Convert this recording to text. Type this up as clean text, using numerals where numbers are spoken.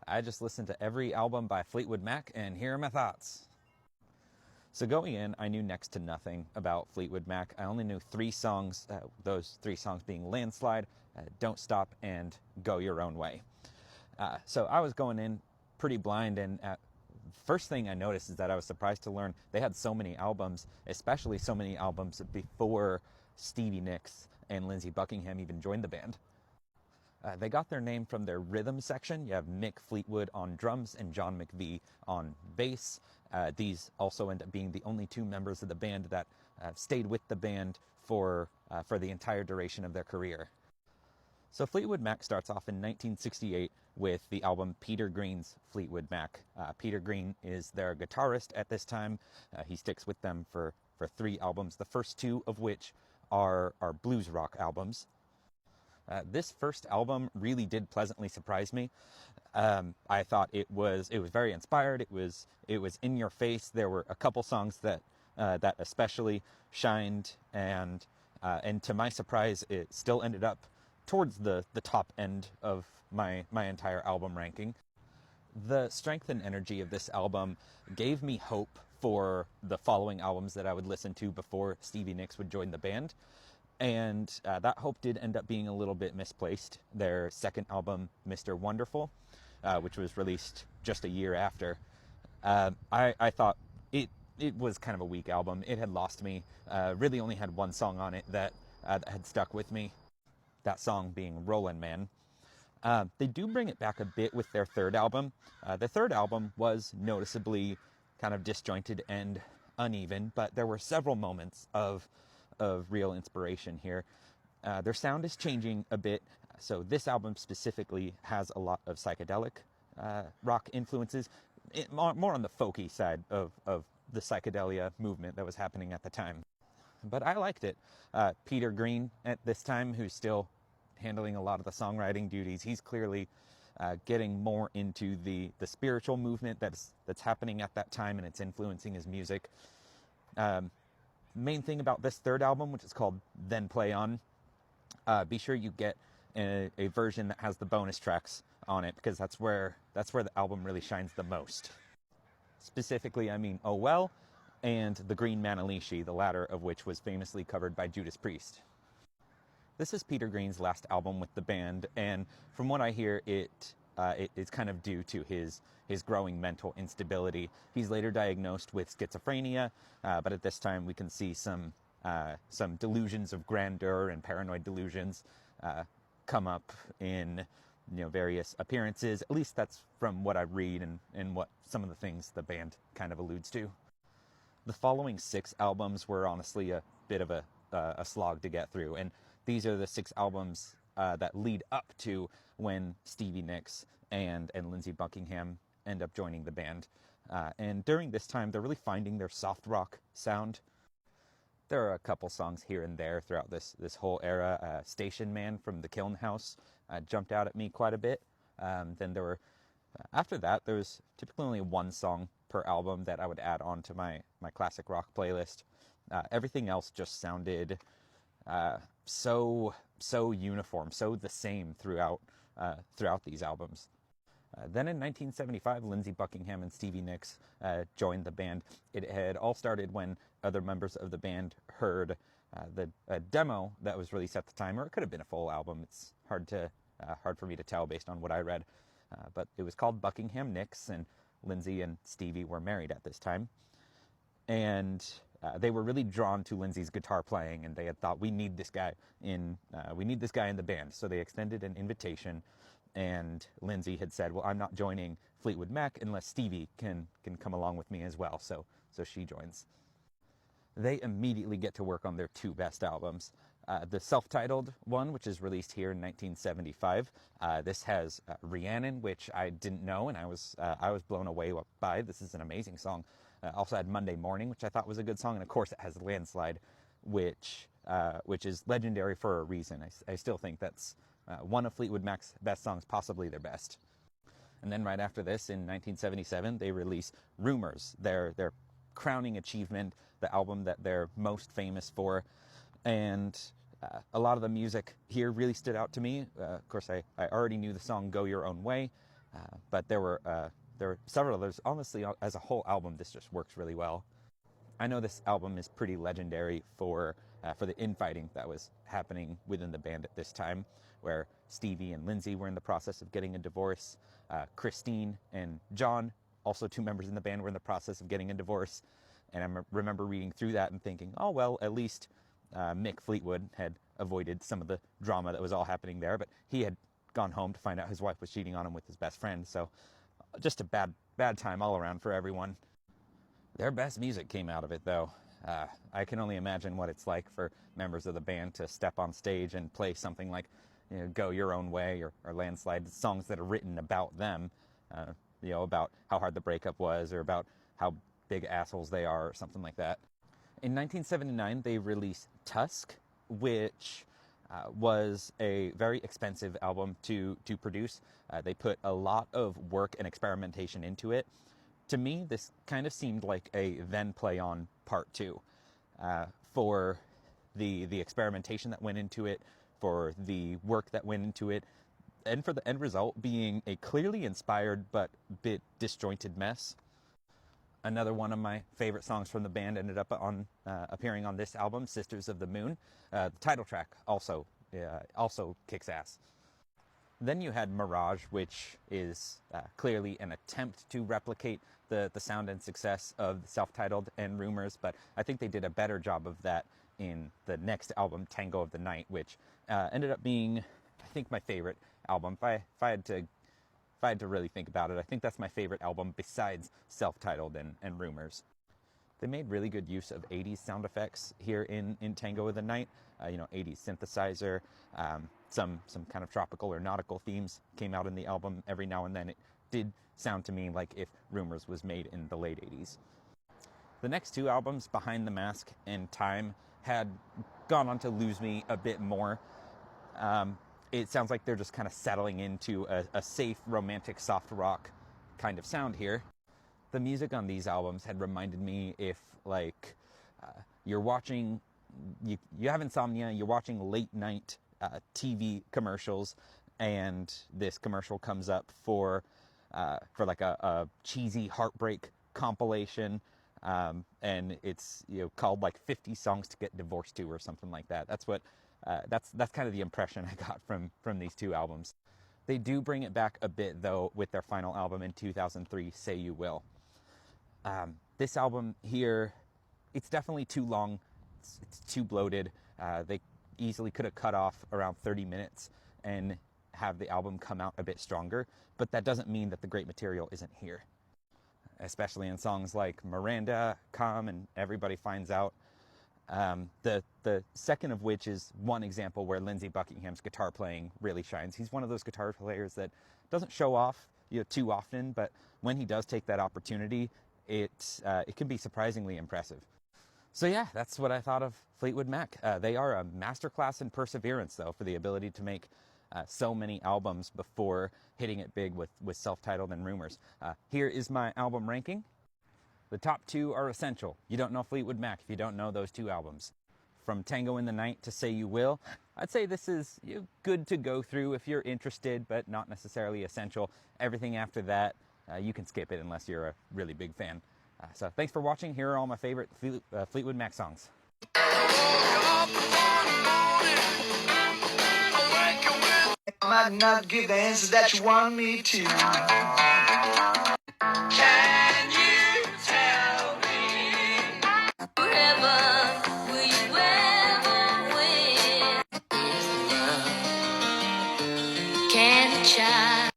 I just listened to every album by Fleetwood Mac, and here are my thoughts. So going in, I knew next to nothing about Fleetwood Mac. I only knew 3 songs, those 3 songs being Landslide, Don't Stop, and Go Your Own Way. So I was going in pretty blind, and first thing I noticed is that I was surprised to learn they had so many albums, especially so many albums before Stevie Nicks and Lindsey Buckingham even joined the band. They got their name from their rhythm section. You have Mick Fleetwood on drums and John McVie on bass. These also end up being the only 2 members of the band that stayed with the band for the entire duration of their career. So Fleetwood Mac starts off in 1968 with the album Peter Green's Fleetwood Mac. Peter Green is their guitarist at this time. He sticks with them for 3 albums, the first 2 of which are blues rock albums. This first album really did pleasantly surprise me. I thought it was very inspired. It was in your face. There were a couple songs that especially shined, and to my surprise, it still ended up towards the top end of my entire album ranking. The strength and energy of this album gave me hope for the following albums that I would listen to before Stevie Nicks would join the band. And that hope did end up being a little bit misplaced. Their second album, Mr. Wonderful, which was released just a year after, I thought it was kind of a weak album. It had lost me. Really only had 1 song on it that had stuck with me, that song being Rollin' Man. They do bring it back a bit with their third album. The third album was noticeably kind of disjointed and uneven, but there were several moments of real inspiration here. Their sound is changing a bit, so this album specifically has a lot of psychedelic rock influences, more on the folky side of the psychedelia movement that was happening at the time. But I liked it. Peter Green at this time, who's still handling a lot of the songwriting duties, he's clearly getting more into the spiritual movement that's happening at that time, and it's influencing his music. Main thing about this third album, which is called Then Play On, be sure you get a version that has the bonus tracks on it, because that's where the album really shines the most. Specifically, I mean Oh Well and The Green Manalishi, the latter of which was famously covered by Judas Priest. This is Peter Green's last album with the band, and from what I hear, it's kind of due to his growing mental instability. He's later diagnosed with schizophrenia, but at this time we can see some delusions of grandeur and paranoid delusions come up in various appearances. At least that's from what I read and what some of the things the band kind of alludes to. The following 6 albums were honestly a bit of a slog to get through, and these are the 6 albums that lead up to when Stevie Nicks and Lindsey Buckingham end up joining the band. And during this time, they're really finding their soft rock sound. There are a couple songs here and there throughout this whole era. Station Man from the Kiln House jumped out at me quite a bit. Then there were, after that, there was typically only 1 song per album that I would add on to my classic rock playlist. Everything else just sounded so uniform, so the same throughout these albums. Then in 1975, Lindsey Buckingham and Stevie Nicks joined the band. It had all started when other members of the band heard the demo that was released at the time, or it could have been a full album. It's hard for me to tell based on what I read. But it was called Buckingham Nicks, and Lindsey and Stevie were married at this time. And they were really drawn to Lindsey's guitar playing, and they had thought, we need this guy in the band. So they extended an invitation, and Lindsey had said, well, I'm not joining Fleetwood Mac unless Stevie can come along with me as well. So she joins. They immediately get to work on their 2 best albums. The self-titled one, which is released here in 1975. This has Rhiannon, which I didn't know, and I was blown away by. This is an amazing song. Also had Monday Morning, which I thought was a good song, and of course it has Landslide, which is legendary for a reason. I still think that's one of Fleetwood Mac's best songs, possibly their best. And then right after this, in 1977, they release Rumors, their crowning achievement, the album that they're most famous for. And a lot of the music here really stood out to me. Of course, I already knew the song Go Your Own Way. But there were several others. Honestly, as a whole album, this just works really well. I know this album is pretty legendary for the infighting that was happening within the band at this time, where Stevie and Lindsay were in the process of getting a divorce. Christine and John, also two members in the band, were in the process of getting a divorce. And I remember reading through that and thinking, oh, well, at least Mick Fleetwood had avoided some of the drama that was all happening there, but he had gone home to find out his wife was cheating on him with his best friend. So just a bad time all around for everyone. Their best music came out of it, though. I can only imagine what it's like for members of the band to step on stage and play something like, Go Your Own Way or Landslide, songs that are written about them, about how hard the breakup was or about how big assholes they are or something like that. In 1979, they released Tusk, which was a very expensive album to produce. They put a lot of work and experimentation into it. To me, this kind of seemed like a Then Play On Part 2 for the experimentation that went into it, for the work that went into it, and for the end result being a clearly inspired but bit disjointed mess. Another one of my favorite songs from the band ended up appearing on this album, Sisters of the Moon. The title track also kicks ass. Then you had Mirage, which is clearly an attempt to replicate the sound and success of self-titled and Rumors, but I think they did a better job of that in the next album, Tango of the Night, which ended up being, I think, my favorite album. If I had to really think about it, I think that's my favorite album besides self-titled and Rumors. They made really good use of 80s sound effects here in Tango of the Night. 80s synthesizer, some kind of tropical or nautical themes came out in the album every now and then. It did sound to me like if Rumors was made in the late 80s. The next two albums, Behind the Mask and Time, had gone on to lose me a bit more. It sounds like they're just kind of settling into a safe, romantic, soft rock kind of sound here. The music on these albums had reminded me if, you're watching, you have insomnia, you're watching late night TV commercials, and this commercial comes up for like a cheesy heartbreak compilation, and it's called like 50 Songs to Get Divorced To or something like that. That's what that's kind of the impression I got from these two albums. They do bring it back a bit though with their final album in 2003, Say You Will. This album here, it's definitely too long. It's too bloated. They easily could have cut off around 30 minutes and have the album come out a bit stronger, but that doesn't mean that the great material isn't here, especially in songs like Miranda, Come, and Everybody Finds Out. The second of which is one example where Lindsey Buckingham's guitar playing really shines. He's one of those guitar players that doesn't show off too often, but when he does take that opportunity, it can be surprisingly impressive. So yeah, that's what I thought of Fleetwood Mac. They are a masterclass in perseverance, though, for the ability to make so many albums before hitting it big with self-titled and Rumors. Here is my album ranking. The top two are essential. You don't know Fleetwood Mac if you don't know those two albums. From Tango in the Night to Say You Will, I'd say this is good to go through if you're interested, but not necessarily essential. Everything after that, you can skip it unless you're a really big fan. So thanks for watching. Here are all my favorite Fleetwood Mac songs. I might not give the answers that you want me to. Can you tell me? Forever, will you ever win? Can a child